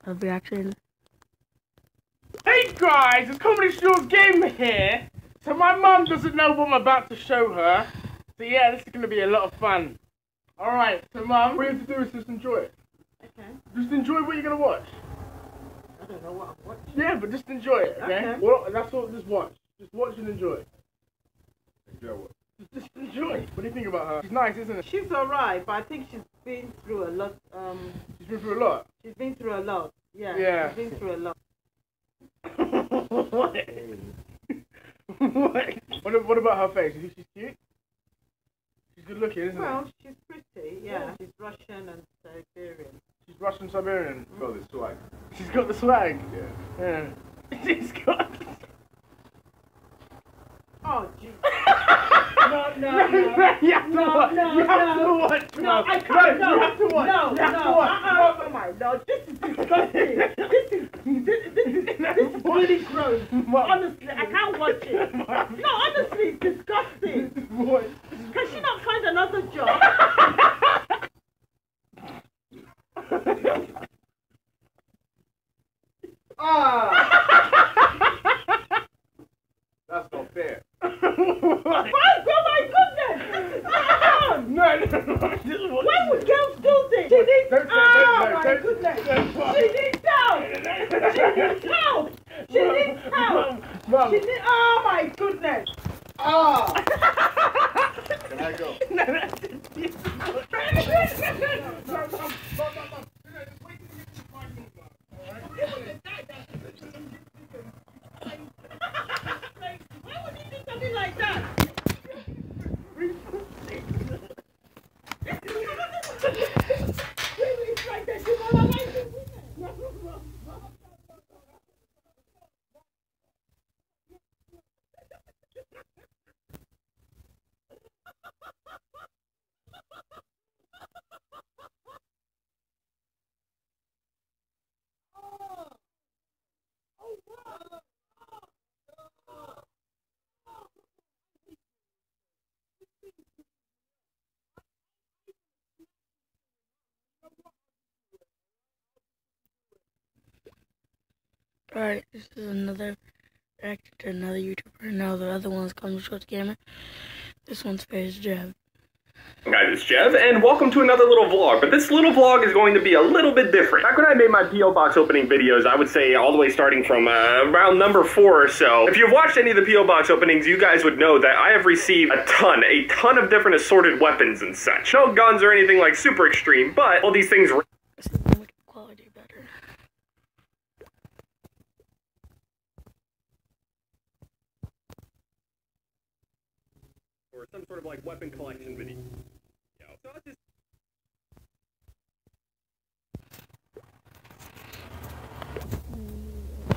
a reaction. Hey guys, it's Comedy Shorts Gamer here. So my mum doesn't know what I'm about to show her. So yeah, this is going to be a lot of fun. Alright, so mum, what you have to do is just enjoy it. Okay. Just enjoy what you're going to watch. I don't know what I'm watching. Yeah, but just enjoy it, okay? Well, that's all, just watch. Just watch and enjoy. Enjoy what? Just enjoy. What do you think about her? She's nice, isn't it? She's alright, but I think she's been through a lot. She's been through a lot? She's been through a lot. Yeah. Yeah. She's been through a lot. What? What about her face? You think she's cute? She's good looking, isn't it? Well, she's pretty, yeah. She's Russian and Siberian. She's Russian Siberian. She's got the swag. She's got the swag? Yeah. She's got... Oh, gee. No. You have to watch. No, I can't. No, you have to watch. No. Oh my Lord, this is disgusting. This is really gross. Honestly, I can't watch it. No, honestly, it's disgusting. What? Can she not find another job? That's not fair. Oh my goodness! No. Why would girls do this? She needs help! My goodness! She needs help! She needs help! Mom. She needs... Oh my goodness! Oh! Can I go? No. Why would you do something like that? It's like that. You know what I mean? Alright, this is another reaction to another YouTuber. Now the other one's Comedy Shorts Gamer. This one's faze Jev. Guys, it's Jev, and welcome to another little vlog, but this little vlog is going to be a little bit different. Back when I made my P.O. Box opening videos, I would say all the way starting from around number 4 or so. If you've watched any of the P.O. Box openings, you guys would know that I have received a ton of different assorted weapons and such. No guns or anything like super extreme, but all these things... Quality better. Or some sort of like weapon collection video. So I'll just...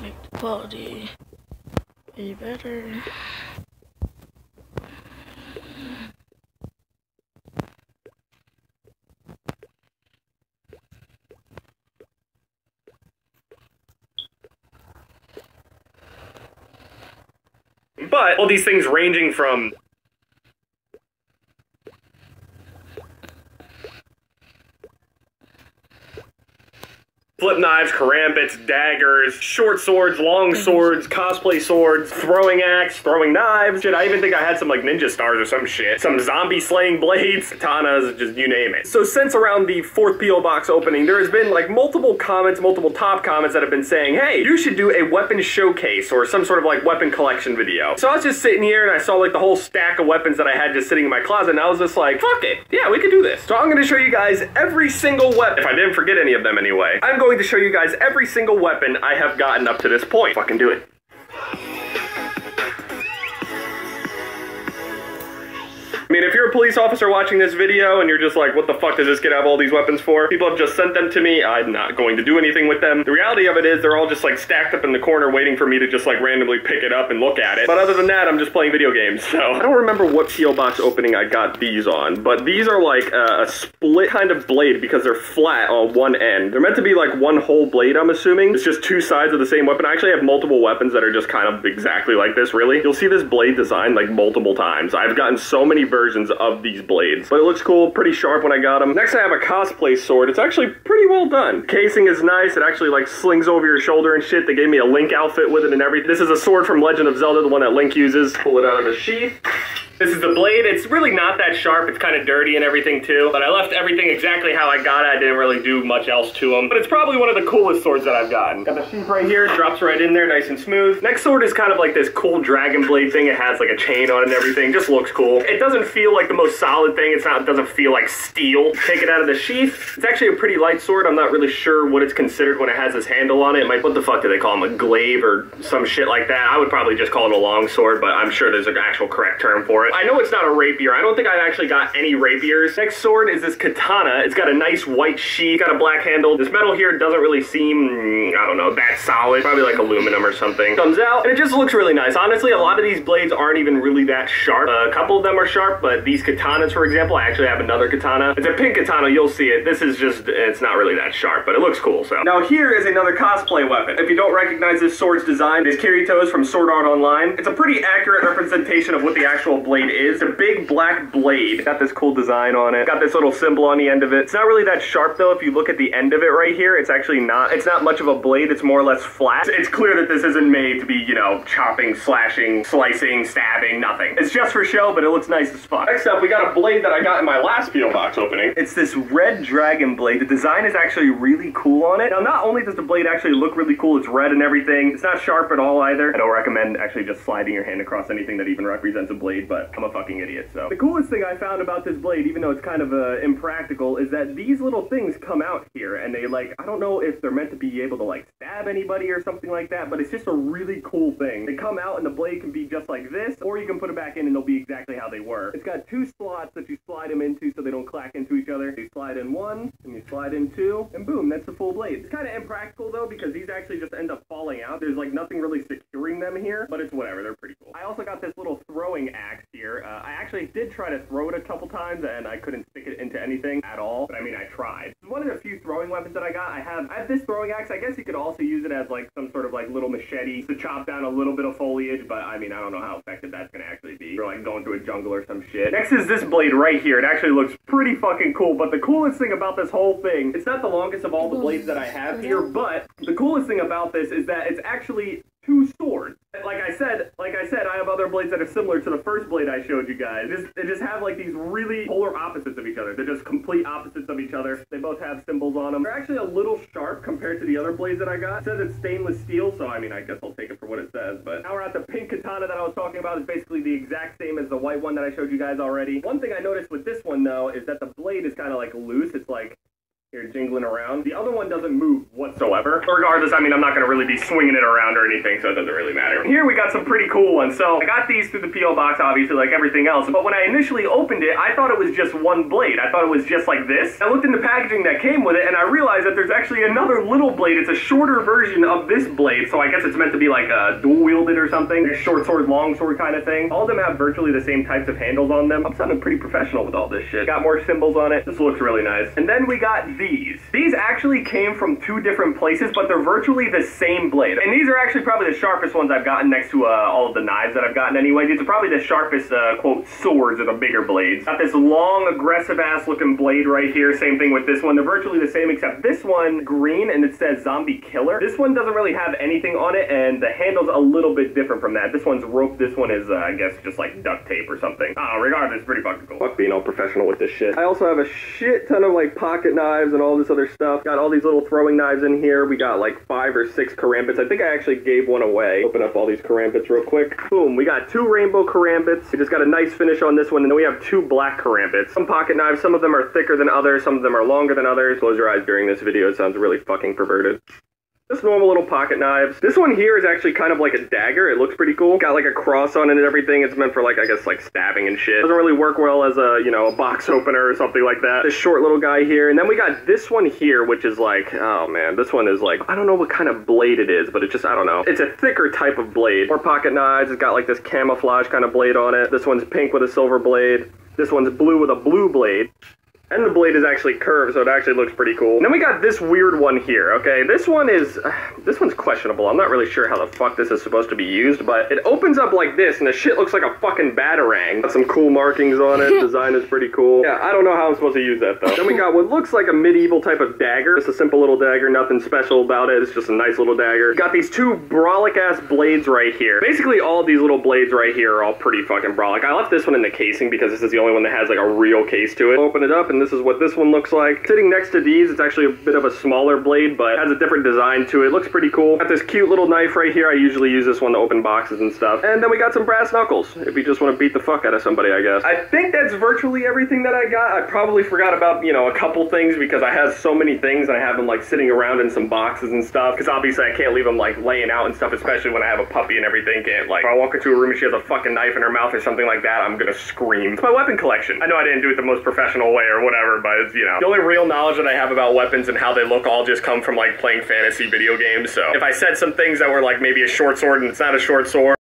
Make the quality be better. But all these things ranging from flip knives, karambits, daggers, short swords, long swords, cosplay swords, throwing axe, throwing knives. Shit, I even think I had some like ninja stars or some shit. Some zombie slaying blades, katanas, just you name it. So since around the 4th P.O. Box opening, there has been like multiple comments, multiple top comments that have been saying, hey, you should do a weapon showcase or some sort of like weapon collection video. So I was just sitting here and I saw like the whole stack of weapons that I had just sitting in my closet, and I was just like, fuck it. Yeah, we could do this. So I'm gonna show you guys every single weapon, if I didn't forget any of them anyway. I'm going to show you guys every single weapon I have gotten up to this point. Fucking do it. I mean, if you're a police officer watching this video and you're just like, what the fuck does this kid have all these weapons for? People have just sent them to me. I'm not going to do anything with them. The reality of it is they're all just like stacked up in the corner waiting for me to just like randomly pick it up and look at it. But other than that, I'm just playing video games. So I don't remember what P.O. Box opening I got these on, but these are like a split kind of blade because they're flat on one end. They're meant to be like one whole blade, I'm assuming. It's just two sides of the same weapon. I actually have multiple weapons that are just kind of exactly like this, really. You'll see this blade design like multiple times. I've gotten so many versions versions of these blades. But it looks cool, pretty sharp when I got them. Next I have a cosplay sword. It's actually pretty well done. Casing is nice. It actually like slings over your shoulder and shit. They gave me a Link outfit with it and everything. This is a sword from Legend of Zelda, the one that Link uses. Pull it out of the sheath. This is the blade. It's really not that sharp. It's kind of dirty and everything too. But I left everything exactly how I got it. I didn't really do much else to them. But it's probably one of the coolest swords that I've gotten. Got the sheath right here. Drops right in there, nice and smooth. Next sword is kind of like this cool dragon blade thing. It has like a chain on it and everything. Just looks cool. It doesn't feel like the most solid thing. It doesn't feel like steel. Take it out of the sheath. It's actually a pretty light sword. I'm not really sure what it's considered when it has this handle on it. What the fuck do they call them? A glaive or some shit like that? I would probably just call it a long sword, but I'm sure there's an actual correct term for it. I know it's not a rapier. I don't think I've actually got any rapiers. Next sword is this katana. It's got a nice white sheath, got a black handle. This metal here doesn't really seem, I don't know, that solid. Probably like aluminum or something. Comes out, and it just looks really nice. Honestly, a lot of these blades aren't even really that sharp. A couple of them are sharp, but these katanas, for example, I actually have another katana. It's a pink katana, you'll see it. This is just, it's not really that sharp, but it looks cool, so. Now here is another cosplay weapon. If you don't recognize this sword's design, it's Kirito's from Sword Art Online. It's a pretty accurate representation of what the actual blade is. It's a big black blade. Got this cool design on it. Got this little symbol on the end of it. It's not really that sharp though. If you look at the end of it right here, it's actually not. It's not much of a blade. It's more or less flat. It's clear that this isn't made to be, you know, chopping, slashing, slicing, stabbing, nothing. It's just for show, but it looks nice as fuck. Next up, we got a blade that I got in my last P.O. box opening. It's this red dragon blade. The design is actually really cool on it. Now, not only does the blade actually look really cool, it's red and everything. It's not sharp at all either. I don't recommend actually just sliding your hand across anything that even represents a blade, but I'm a fucking idiot, so. The coolest thing I found about this blade, even though it's kind of impractical, is that these little things come out here, and they like, I don't know if they're meant to be able to like stab anybody or something like that, but it's just a really cool thing. They come out and the blade can be just like this, or you can put it back in and they'll be exactly how they were. It's got two slots that you slide them into so they don't clack into each other. You slide in one, and you slide in two, and boom, that's the full blade. It's kind of impractical though, because these actually just end up falling out. There's like nothing really securing them here, but it's whatever, they're pretty cool. I also got this little throwing axe here. I actually did try to throw it a couple times, and I couldn't stick it into anything at all, but I mean, I tried. It's one of the few throwing weapons that I got. I have this throwing axe. I guess you could also use it as like some sort of like little machete to chop down a little bit of foliage, but I mean, I don't know how effective that's gonna actually be. Or like going through a jungle or some shit. Next is this blade right here. It actually looks pretty fucking cool, but the coolest thing about this whole thing, it's not the longest of all the blades that I have here, but the coolest thing about this is that it's actually two swords. Like I said, I have other blades that are similar to the first blade I showed you guys. They just have like these really polar opposites of each other. They're just complete opposites of each other. They both have symbols on them. They're actually a little sharp compared to the other blades that I got. It says it's stainless steel, so I mean, I guess I'll take it for what it says. But now we're at the pink katana that I was talking about. It's basically the exact same as the white one that I showed you guys already. One thing I noticed with this one though is that the blade is kind of like loose. It's like here jingling around. The other one doesn't move whatsoever. Regardless, I mean, I'm not going to really be swinging it around or anything, so it doesn't really matter. Here we got some pretty cool ones. So I got these through the P.O. box, obviously, like everything else. But when I initially opened it, I thought it was just one blade. I thought it was just like this. I looked in the packaging that came with it, and I realized that there's actually another little blade. It's a shorter version of this blade, so I guess it's meant to be like a dual-wielded or something. Short sword, long sword kind of thing. All of them have virtually the same types of handles on them. I'm sounding pretty professional with all this shit. Got more symbols on it. This looks really nice. And then we got these. These actually came from two different places, but they're virtually the same blade. And these are actually probably the sharpest ones I've gotten next to all of the knives that I've gotten anyway. These are probably the sharpest, quote, swords or the bigger blades. Got this long, aggressive-ass looking blade right here. Same thing with this one. They're virtually the same, except this one, green, and it says zombie killer. This one doesn't really have anything on it, and the handle's a little bit different from that. This one's rope. This one is, I guess, just like duct tape or something. Regardless, it's pretty fucking cool. Fuck being all professional with this shit. I also have a shit ton of, like, pocket knives and all this other stuff. Got all these little throwing knives in here. We got like 5 or 6 karambits. I think I actually gave one away. Open up all these karambits real quick. Boom, we got 2 rainbow karambits. We just got a nice finish on this one, and then we have 2 black karambits. Some pocket knives, some of them are thicker than others, some of them are longer than others. Close your eyes during this video, it sounds really fucking perverted. Just normal little pocket knives. This one here is actually kind of like a dagger. It looks pretty cool. Got like a cross on it and everything. It's meant for like, I guess, like stabbing and shit. Doesn't really work well as a, you know, a box opener or something like that. This short little guy here. And then we got this one here, which is like, oh man, this one is like, I don't know what kind of blade it is, but it's just, I don't know. It's a thicker type of blade. More pocket knives. It's got like this camouflage kind of blade on it. This one's pink with a silver blade. This one's blue with a blue blade. And the blade is actually curved, so it actually looks pretty cool. And then we got this weird one here, okay? This one's questionable. I'm not really sure how the fuck this is supposed to be used, but it opens up like this, and the shit looks like a fucking batarang. Got some cool markings on it. Design is pretty cool. Yeah, I don't know how I'm supposed to use that, though. Then we got what looks like a medieval type of dagger. Just a simple little dagger, nothing special about it. It's just a nice little dagger. Got these two brolic-ass blades right here. Basically, all of these little blades right here are all pretty fucking brolic. I left this one in the casing because this is the only one that has like a real case to it. Open it up, and this is what this one looks like. Sitting next to these, it's actually a bit of a smaller blade, but has a different design to it. Looks pretty cool. Got this cute little knife right here. I usually use this one to open boxes and stuff. And then we got some brass knuckles, if you just want to beat the fuck out of somebody, I guess. I think that's virtually everything that I got. I probably forgot about, you know, a couple things because I have so many things and I have them like sitting around in some boxes and stuff. Because obviously I can't leave them like laying out and stuff, especially when I have a puppy and everything. Can't like, if I walk into a room and she has a fucking knife in her mouth or something like that, I'm gonna scream. It's my weapon collection. I know I didn't do it the most professional way or whatever, but it's, you know, the only real knowledge that I have about weapons and how they look all just come from like playing fantasy video games. So if I said some things that were like maybe a short sword and it's not a short sword,